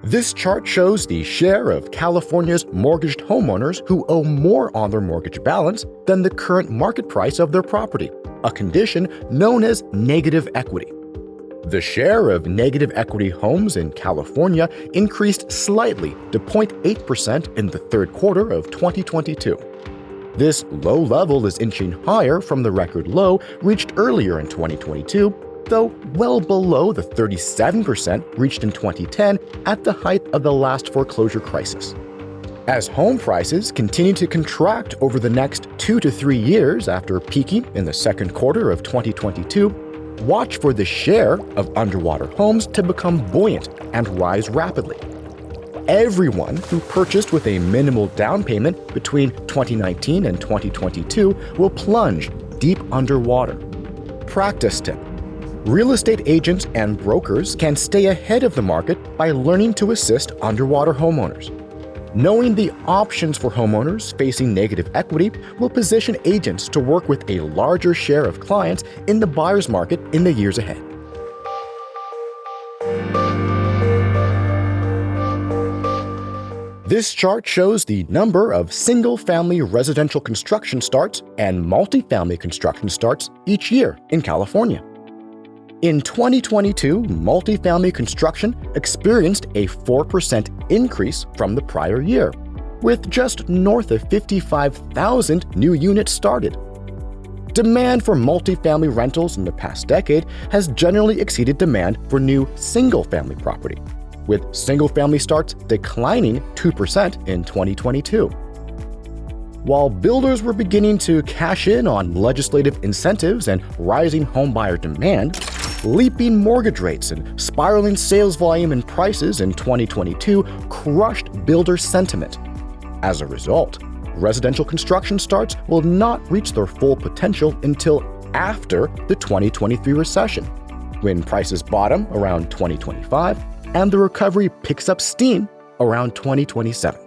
This chart shows the share of California's mortgaged homeowners who owe more on their mortgage balance than the current market price of their property, a condition known as negative equity. The share of negative equity homes in California increased slightly to 0.8% in the third quarter of 2022. This low level is inching higher from the record low reached earlier in 2022, though well below the 37% reached in 2010 at the height of the last foreclosure crisis. As home prices continue to contract over the next 2 to 3 years after peaking in the second quarter of 2022, watch for the share of underwater homes to become buoyant and rise rapidly. Everyone who purchased with a minimal down payment between 2019 and 2022 will plunge deep underwater. Practice tip: real estate agents and brokers can stay ahead of the market by learning to assist underwater homeowners. Knowing the options for homeowners facing negative equity will position agents to work with a larger share of clients in the buyer's market in the years ahead. This chart shows the number of single-family residential construction starts and multifamily construction starts each year in California. In 2022, multifamily construction experienced a 4% increase from the prior year, with just north of 55,000 new units started. Demand for multifamily rentals in the past decade has generally exceeded demand for new single-family property, with single-family starts declining 2% in 2022. While builders were beginning to cash in on legislative incentives and rising homebuyer demand, leaping mortgage rates and spiraling sales volume and prices in 2022 crushed builder sentiment. As a result, residential construction starts will not reach their full potential until after the 2023 recession, when prices bottom around 2025 and the recovery picks up steam around 2027.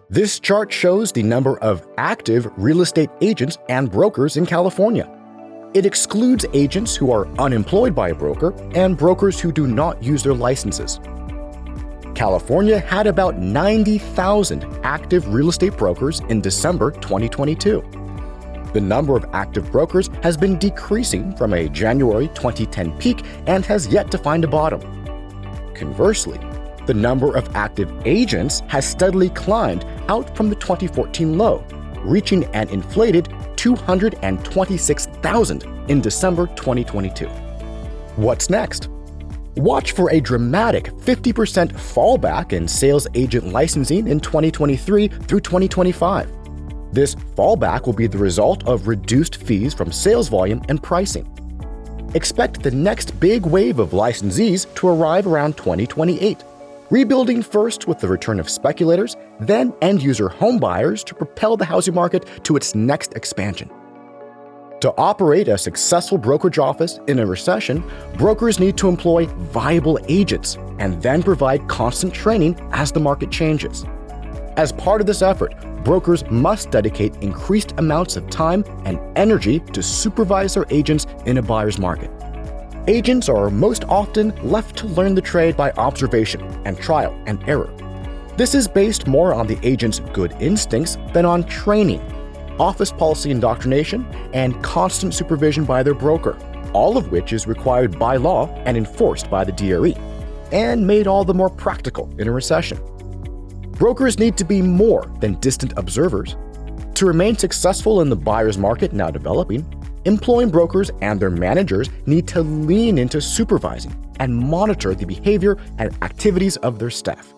This chart shows the number of active real estate agents and brokers in California. It excludes agents who are unemployed by a broker and brokers who do not use their licenses. California had about 90,000 active real estate brokers in December 2022. The number of active brokers has been decreasing from a January 2010 peak and has yet to find a bottom. Conversely, the number of active agents has steadily climbed out from the 2014 low, reaching an inflated 226,000 in December 2022. What's next? Watch for a dramatic 50% fallback in sales agent licensing in 2023 through 2025. This fallback will be the result of reduced fees from sales volume and pricing. Expect the next big wave of licensees to arrive around 2028. Rebuilding first with the return of speculators, then end-user homebuyers to propel the housing market to its next expansion. To operate a successful brokerage office in a recession, brokers need to employ viable agents and then provide constant training as the market changes. As part of this effort, brokers must dedicate increased amounts of time and energy to supervise their agents in a buyer's market. Agents are most often left to learn the trade by observation and trial and error. This is based more on the agent's good instincts than on training, office policy indoctrination, and constant supervision by their broker, all of which is required by law and enforced by the DRE, and made all the more practical in a recession. Brokers need to be more than distant observers. To remain successful in the buyer's market now developing, employing brokers and their managers need to lean into supervising and monitor the behavior and activities of their staff.